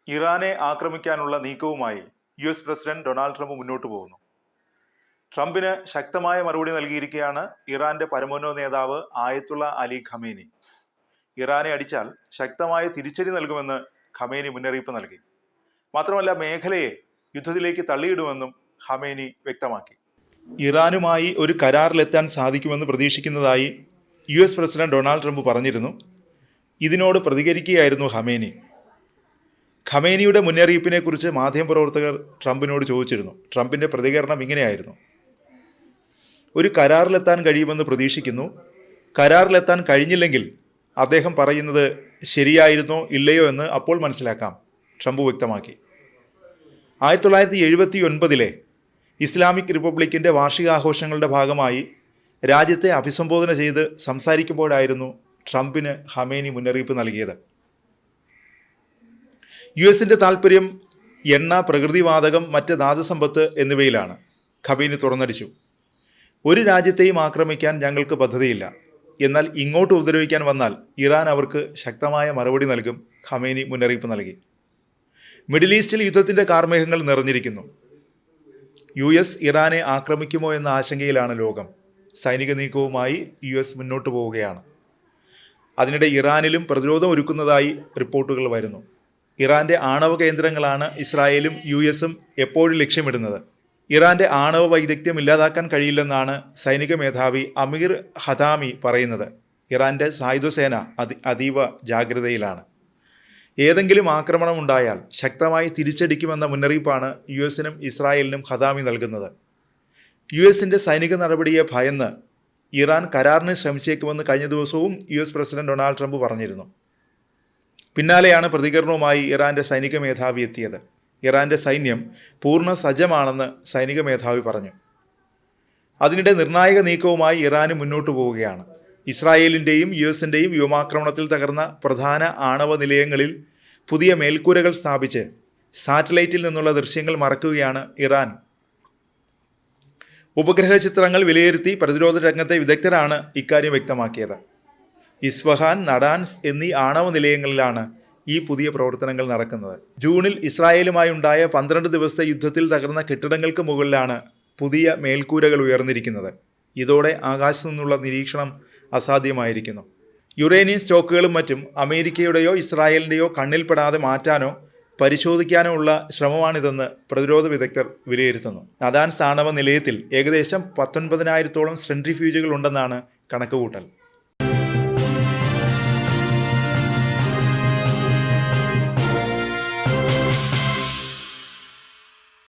ഇറാനെ ആക്രമിക്കാനുള്ള നീക്കവുമായി US president Donald Trump മുന്നോട്ട് പോകുന്നു. ട്രംപിന് ശക്തമായ മറുപടി നൽകിയിരിക്കുകയാണ് ഇറാന്റെ പരമോന്നത നേതാവ് ആയത്തുള്ള അലി ഖമേനി. ഇറാനെ അടിച്ചാൽ ശക്തമായ തിരിച്ചടി നൽകുമെന്ന് ഖമേനി മുന്നറിയിപ്പ് നൽകി. മാത്രമല്ല, മേഖലയെ യുദ്ധത്തിലേക്ക് തള്ളിയിടുമെന്നും ഖമേനി വ്യക്തമാക്കി. ഇറാനുമായി ഒരു കരാറിലെത്താൻ സാധിക്കുമെന്ന് പ്രതീക്ഷിക്കുന്നതായി US പ്രസിഡന്റ് ഡൊണാൾഡ് ട്രംപ് പറഞ്ഞിരുന്നു. ഇതിനോട് പ്രതികരിക്കുകയായിരുന്നു ഖമേനി. ഖമേനിയുടെ മുന്നറിയിപ്പിനെ കുറിച്ച് മാധ്യമപ്രവർത്തകർ ട്രംപിനോട് ചോദിച്ചിരുന്നു. ട്രംപിന്റെ പ്രതികരണം ഇങ്ങനെയായിരുന്നു: ഒരു കരാറിലെത്താൻ കഴിയുമെന്ന് പ്രതീക്ഷിക്കുന്നു. കരാറിലെത്താൻ കഴിഞ്ഞില്ലെങ്കിൽ അദ്ദേഹം പറയുന്നത് ശരിയായിരുന്നോ ഇല്ലയോ എന്ന് അപ്പോൾ മനസ്സിലാക്കാം, ട്രംപ് വ്യക്തമാക്കി. 1979 ഇസ്ലാമിക് റിപ്പബ്ലിക്കിൻ്റെ വാർഷികാഘോഷങ്ങളുടെ ഭാഗമായി രാജ്യത്തെ അഭിസംബോധന ചെയ്ത് സംസാരിക്കുമ്പോഴായിരുന്നു ട്രംപിന് ഖമേനി മുന്നറിയിപ്പ് നൽകിയത്. US-ന്റെ താൽപ്പര്യം എണ്ണ, പ്രകൃതിവാതകം, മറ്റ് ധാതുസമ്പത്ത് എന്നിവയിലാണ്. ഖമേനി തുറന്നടിച്ചു. ഒരു രാജ്യത്തെയും ആക്രമിക്കാൻ ഞങ്ങൾക്ക് പദ്ധതിയില്ല. എന്നാൽ ഇങ്ങോട്ട് ഉപദ്രവിക്കാൻ വന്നാൽ ഇറാൻ അവർക്ക് ശക്തമായ മറുപടി നൽകും, ഖമേനി മുന്നറിയിപ്പ് നൽകി. മിഡിൽ ഈസ്റ്റിൽ യുദ്ധത്തിൻ്റെ കാർമേഘങ്ങൾ നിറഞ്ഞിരിക്കുന്നു. US ഇറാനെ ആക്രമിക്കുമോ എന്ന ആശങ്കയിലാണ് ലോകം. സൈനിക നീക്കവുമായി US മുന്നോട്ട് പോവുകയാണ്. അതിനിടെ ഇറാനിലും പ്രതിരോധം ഒരുക്കുന്നതായി റിപ്പോർട്ടുകൾ വരുന്നു. ഇറാന്റെ ആണവ കേന്ദ്രങ്ങളാണ് ഇസ്രായേലും US-ഉം എപ്പോഴും ലക്ഷ്യമിടുന്നത്. ഇറാന്റെ ആണവ വൈദഗ്ധ്യം ഇല്ലാതാക്കാൻ കഴിയില്ലെന്നാണ് സൈനിക മേധാവി അമീർ ഹതാമി പറയുന്നത്. ഇറാന്റെ സായുധസേന അതീവ ജാഗ്രതയിലാണ്. ഏതെങ്കിലും ആക്രമണം ഉണ്ടായാൽ ശക്തമായി തിരിച്ചടിക്കുമെന്ന മുന്നറിയിപ്പാണ് US-നും ഇസ്രായേലിനും ഹതാമി നൽകുന്നത്. US-ന്റെ സൈനിക നടപടിയെ ഭയന്ന് ഇറാൻ കരാറിന് ശ്രമിച്ചേക്കുമെന്ന് കഴിഞ്ഞ ദിവസവും US പ്രസിഡന്റ് ഡൊണാൾഡ് ട്രംപ് പറഞ്ഞിരുന്നു. പിന്നാലെയാണ് പ്രതികരണവുമായി ഇറാന്റെ സൈനിക മേധാവി എത്തിയത്. ഇറാന്റെ സൈന്യം പൂർണ്ണ സജ്ജമാണെന്ന് സൈനിക മേധാവി പറഞ്ഞു. അതിനിടെ നിർണായക നീക്കവുമായി ഇറാന് മുന്നോട്ട് പോവുകയാണ്. ഇസ്രായേലിൻ്റെയും US-ൻ്റെയും വ്യോമാക്രമണത്തിൽ തകർന്ന പ്രധാന ആണവ നിലയങ്ങളിൽ പുതിയ മേൽക്കൂരകൾ സ്ഥാപിച്ച് സാറ്റലൈറ്റിൽ നിന്നുള്ള ദൃശ്യങ്ങൾ മറക്കുകയാണ് ഇറാൻ. ഉപഗ്രഹ ചിത്രങ്ങൾ വിലയിരുത്തി പ്രതിരോധ രംഗത്തെ വിദഗ്ധരാണ് ഇക്കാര്യം വ്യക്തമാക്കിയത്. ഇസ്ഫഹാൻ, നടാൻസ് എന്നീ ആണവ നിലയങ്ങളിലാണ് ഈ പുതിയ പ്രവർത്തനങ്ങൾ നടക്കുന്നത്. ജൂണിൽ ഇസ്രായേലുമായി ഉണ്ടായ 12 ദിവസത്തെ യുദ്ധത്തിൽ തകർന്ന കെട്ടിടങ്ങൾക്ക് മുകളിലാണ് പുതിയ മേൽക്കൂരകൾ ഉയർന്നിരിക്കുന്നത്. ഇതോടെ ആകാശത്തു നിന്നുള്ള നിരീക്ഷണം അസാധ്യമായിരിക്കുന്നു. യുറേനിയം സ്റ്റോക്കുകളും മറ്റും അമേരിക്കയുടെയോ ഇസ്രായേലിൻ്റെയോ കണ്ണിൽപ്പെടാതെ മാറ്റാനോ പരിശോധിക്കാനോ ഉള്ള ശ്രമമാണിതെന്ന് പ്രതിരോധ വിദഗ്ധർ വിലയിരുത്തുന്നു. നദാൻസ് ആണവ നിലയത്തിൽ ഏകദേശം 19,000-ഓളം സെൻട്രിഫ്യൂജുകൾ ഉണ്ടെന്നാണ് കണക്കുകൂട്ടൽ.